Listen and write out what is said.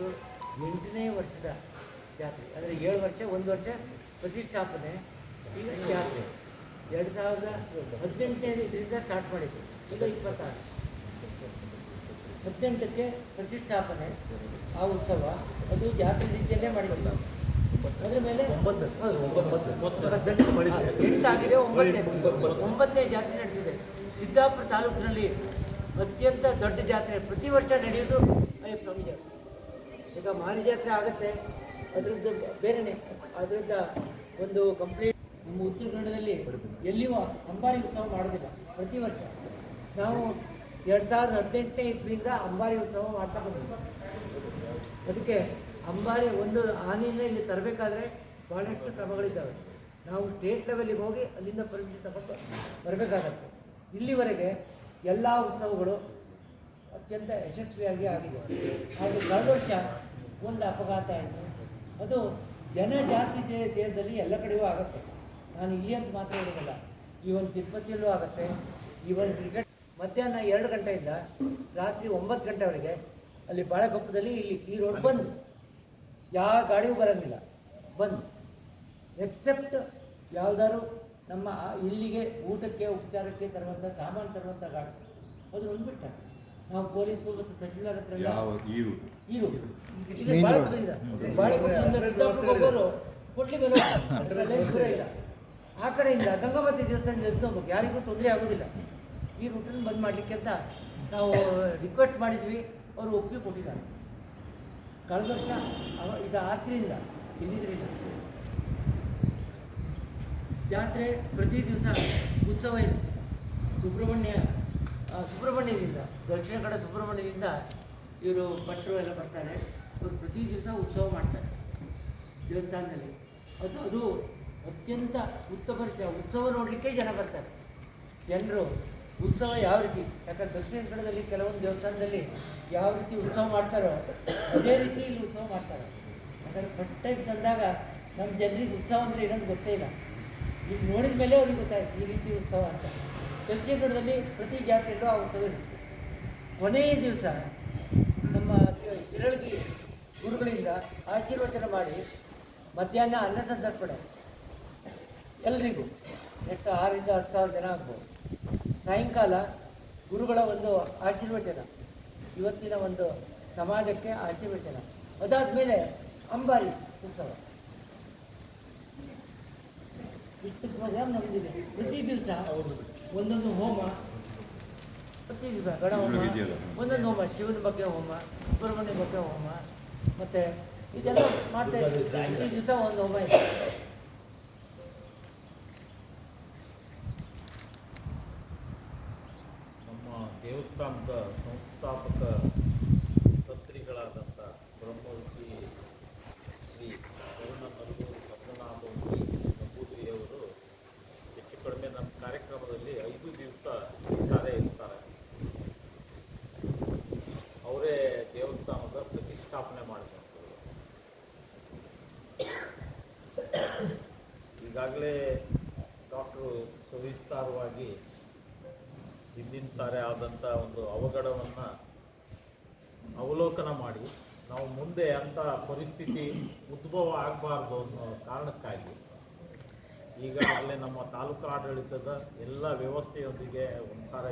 ಇವತ್ತು 8ನೇ ವರ್ಷದ ಜಾತ್ರೆ. ಅಂದರೆ 7 ವರ್ಷ, 1 ವರ್ಷ ಪ್ರತಿಷ್ಠಾಪನೆ. ಈಗ ಜಾತ್ರೆ 2018ನೇ ಇದರಿಂದ ಸ್ಟಾರ್ಟ್ ಮಾಡಿದ್ದು. ಈಗ 26 18ಕ್ಕೆ ಪ್ರತಿಷ್ಠಾಪನೆ. ಆ ಉತ್ಸವ ಅದು ಜಾತ್ರೆ ರೀತಿಯಲ್ಲೇ ಮಾಡಿದ್ದು. ಅದರ ಮೇಲೆ 8 ಆಗಿದೆ, 9ನೇ ಜಾತ್ರೆ ನಡೆದಿದೆ. ಸಿದ್ದಾಪುರ ತಾಲೂಕಿನಲ್ಲಿ ಅತ್ಯಂತ ದೊಡ್ಡ ಜಾತ್ರೆ ಪ್ರತಿ ವರ್ಷ ನಡೆಯೋದು ಅಯ್ಯಪ್ಪ ಸ್ವಾಮಿ ಜಾತ್ರೆ. ಈಗ ಮಾರಿ ಜಾತ್ರೆ ಆಗುತ್ತೆ, ಅದರದ್ದು ಬೇರೆಯೇ. ಅದರಿಂದ ಒಂದು ಕಂಪ್ಲೀಟ್ ನಮ್ಮ ಉತ್ತರ ಕನ್ನಡದಲ್ಲಿ ಎಲ್ಲಿಯೂ ಅಂಬಾರಿ ಉತ್ಸವ ಮಾಡೋದಿಲ್ಲ. ಪ್ರತಿ ವರ್ಷ ನಾವು 2018ನೇ ಇಸ್ವಿಯಿಂದ ಅಂಬಾರಿ ಉತ್ಸವ ಮಾಡ್ತಾ ಬಂದಿದ್ದೀವಿ. ಅದಕ್ಕೆ ಅಂಬಾರಿ ಒಂದು ಆನೆಯನ್ನು ಇಲ್ಲಿ ತರಬೇಕಾದ್ರೆ ಭಾಳಷ್ಟು ಕ್ರಮಗಳಿದ್ದಾವೆ. ನಾವು ಸ್ಟೇಟ್ ಲೆವೆಲಿಗೆ ಹೋಗಿ ಅಲ್ಲಿಂದ ಪರ್ಮಿಷನ್ ತಗೊಂಡು ಬರಬೇಕಾಗತ್ತೆ. ಇಲ್ಲಿವರೆಗೆ ಎಲ್ಲ ಉತ್ಸವಗಳು ಅತ್ಯಂತ ಯಶಸ್ವಿಯಾಗಿ ಆಗಿದೆ. ಆದರೆ ಕಳೆದ ವರ್ಷ ಒಂದು ಅಪಘಾತ ಆಯಿತು. ಅದು ಜನ ಜಾಸ್ತಿ ದೇಹದಲ್ಲಿ ಎಲ್ಲ ಕಡೆಯೂ ಆಗುತ್ತೆ. ನಾನು ಇಲ್ಲಿ ಅಂತ ಮಾತ್ರ ಹೇಳಿಲ್ಲ, ಈವನ್ ತಿರುಪತಿಯಲ್ಲೂ ಆಗುತ್ತೆ. ಈವನ್ ಕ್ರಿಕೆಟ್ ಮಧ್ಯಾಹ್ನ 2 ಗಂಟೆಯಿಂದ ರಾತ್ರಿ 9 ಗಂಟೆವರೆಗೆ ಅಲ್ಲಿ ಬಾಳೆಕೊಪ್ಪದಲ್ಲಿ ಇಲ್ಲಿ ಈ ರೋಡ್ ಬಂದು ಯಾವ ಗಾಡಿಯೂ ಬರೋಂಗಿಲ್ಲ, ಬಂದು ಎಕ್ಸೆಪ್ಟ್ ಯಾವುದಾದ್ರು ನಮ್ಮ ಇಲ್ಲಿಗೆ ಊಟಕ್ಕೆ ಉಪಚಾರಕ್ಕೆ ತರುವಂಥ ಸಾಮಾನು ತರುವಂಥ ಗಾಡಿ ಅದು ಒಂದು ಬಿಡ್ತಾರೆ. ನಾವು ಪೊಲೀಸು ಮತ್ತು ತಹಶೀಲ್ದಾರ್ ಹತ್ರ ಬಾಳೆಕೊಪ್ಪದಿಂದ ಕೊಡ್ಲಿ ಮೇಲೆ ದೂರ ಇಲ್ಲ. ಆ ಕಡೆಯಿಂದ ಗಂಗಾವತಿ ದೇವಸ್ಥಾನದಿಂದ ಎದ್ದು ಯಾರಿಗೂ ತೊಂದರೆ ಆಗೋದಿಲ್ಲ. ಈ ರೂಟನ್ನು ಬಂದ್ ಮಾಡಲಿಕ್ಕೆ ಅಂತ ನಾವು ರಿಕ್ವೆಸ್ಟ್ ಮಾಡಿದ್ವಿ, ಅವರು ಒಪ್ಪಿಗೆ ಕೊಟ್ಟಿದ್ದಾರೆ. ಕಳೆದ ವರ್ಷ ಇದು ಆದ್ರಿಂದ ಇಲ್ಲಿದ್ರಿಲ್ಲ. ಜಾತ್ರೆ ಪ್ರತಿ ದಿವಸ ಉತ್ಸವ ಇರುತ್ತೆ. ಸುಬ್ರಹ್ಮಣ್ಯದಿಂದ ದಕ್ಷಿಣ ಕಡೆ ಸುಬ್ರಹ್ಮಣ್ಯದಿಂದ ಇವರು ಭಟ್ರು ಎಲ್ಲ ಬರ್ತಾರೆ. ಇವರು ಪ್ರತಿ ದಿವಸ ಉತ್ಸವ ಮಾಡ್ತಾರೆ ದೇವಸ್ಥಾನದಲ್ಲಿ. ಅದು ಅತ್ಯಂತ ಉತ್ತಮ ರೀತಿಯ ಉತ್ಸವ ನೋಡಲಿಕ್ಕೆ ಜನ ಬರ್ತಾರೆ. ಜನರು ಉತ್ಸವ ಯಾವ ರೀತಿ, ಯಾಕಂದ್ರೆ ದಕ್ಷಿಣ ಕನ್ನಡದಲ್ಲಿ ಕೆಲವೊಂದು ದೇವಸ್ಥಾನದಲ್ಲಿ ಯಾವ ರೀತಿ ಉತ್ಸವ ಮಾಡ್ತಾರೋ ಅದೇ ರೀತಿ ಇಲ್ಲಿ ಉತ್ಸವ ಮಾಡ್ತಾರೆ. ಯಾಕಂದರೆ ಫಸ್ಟ್ ಟೈಮ್ ತಂದಾಗ ನಮ್ಮ ಜನರಿಗೆ ಉತ್ಸವ ಅಂದರೆ ಏನಂತ ಗೊತ್ತೇ ಇಲ್ಲ. ಇಲ್ಲಿ ನೋಡಿದ ಮೇಲೆ ಅವ್ರಿಗೆ ಗೊತ್ತಾಯ್ತು ಈ ರೀತಿ ಉತ್ಸವ ಅಂತ. ದಕ್ಷಿಣ ಕನ್ನಡದಲ್ಲಿ ಪ್ರತಿ ಜಾತ್ರೆಯಲ್ಲೂ ಆ ಉತ್ಸವ ಇರುತ್ತೆ. ಕೊನೆಯ ದಿವಸ ನಮ್ಮ ಶಿರಳಗಿ ಗುರುಗಳಿಂದ ಆಶೀರ್ವಚನ ಮಾಡಿ ಮಧ್ಯಾಹ್ನ ಅನ್ನ ಸಂತರ್ಪಣೆ ಎಲ್ರಿಗೂ ಎಷ್ಟು 6,000 ರಿಂದ 10,000 ಜನ ಆಗ್ಬೋದು. ಸಾಯಂಕಾಲ ಗುರುಗಳ ಒಂದು ಆಶೀರ್ವಚನ, ಇವತ್ತಿನ ಒಂದು ಸಮಾಜಕ್ಕೆ ಆಶೀರ್ವಚನ. ಅದಾದಮೇಲೆ ಅಂಬಾರಿ ಉತ್ಸವ ಇಷ್ಟು ಪ್ರೋಗ್ರಾಮ್ ನಮ್ಮದಿದೆ. ಪ್ರತಿ ದಿವಸ ಒಂದೊಂದು ಹೋಮ, ಪ್ರತಿ ದಿವಸ ಗಣ ಹೋಮ, ಒಂದೊಂದು ಹೋಮ, ಶಿವನ ಬಗ್ಗೆ ಹೋಮ, ಸುಬ್ರಹ್ಮಣ್ಯ ಬಗ್ಗೆ ಹೋಮ, ಮತ್ತು ಇದೆಲ್ಲ ಮಾಡ್ತಾ ಇದ್ದೀವಿ. ಪ್ರತಿ ದಿವಸ ಒಂದು ಹೋಮ ಇದೆ. ದೇವಸ್ಥಾನದ ಸಂಸ್ಥಾಪಕ ತಂತ್ರಿಗಳಾದಂಥ ಬ್ರಹ್ಮರ್ಷಿ ಶ್ರೀ ಕರುಣಮಲ್ಲೂರು ಪದ್ಮನಾಭಮೂರ್ತಿ ನಂಬೂದಿರಿಯವರು ಹೆಚ್ಚು ಕಡಿಮೆ ನಮ್ಮ ಕಾರ್ಯಕ್ರಮದಲ್ಲಿ 5 ದಿವಸ ಈ ಸಾರಿ ಇರ್ತಾರೆ. ಅವರೇ ದೇವಸ್ಥಾನದ ಪ್ರತಿಷ್ಠಾಪನೆ ಮಾಡಿದಂಥವ್ರು. ಈಗಾಗಲೇ ಡಾಕ್ಟ್ರು ಸವಿಸ್ತಾರವಾಗಿ ಹಿಂದಿನ ಸಾರಿ ಆದಂಥ ಒಂದು ಅವಘಡವನ್ನು ಅವಲೋಕನ ಮಾಡಿ ನಾವು ಮುಂದೆ ಅಂಥ ಪರಿಸ್ಥಿತಿ ಉದ್ಭವ ಆಗಬಾರ್ದು ಅನ್ನೋ ಕಾರಣಕ್ಕಾಗಿ ಈಗಾಗಲೇ ನಮ್ಮ ತಾಲೂಕು ಆಡಳಿತದ ಎಲ್ಲ ವ್ಯವಸ್ಥೆಯೊಂದಿಗೆ ಒಂದು ಸಾರಿ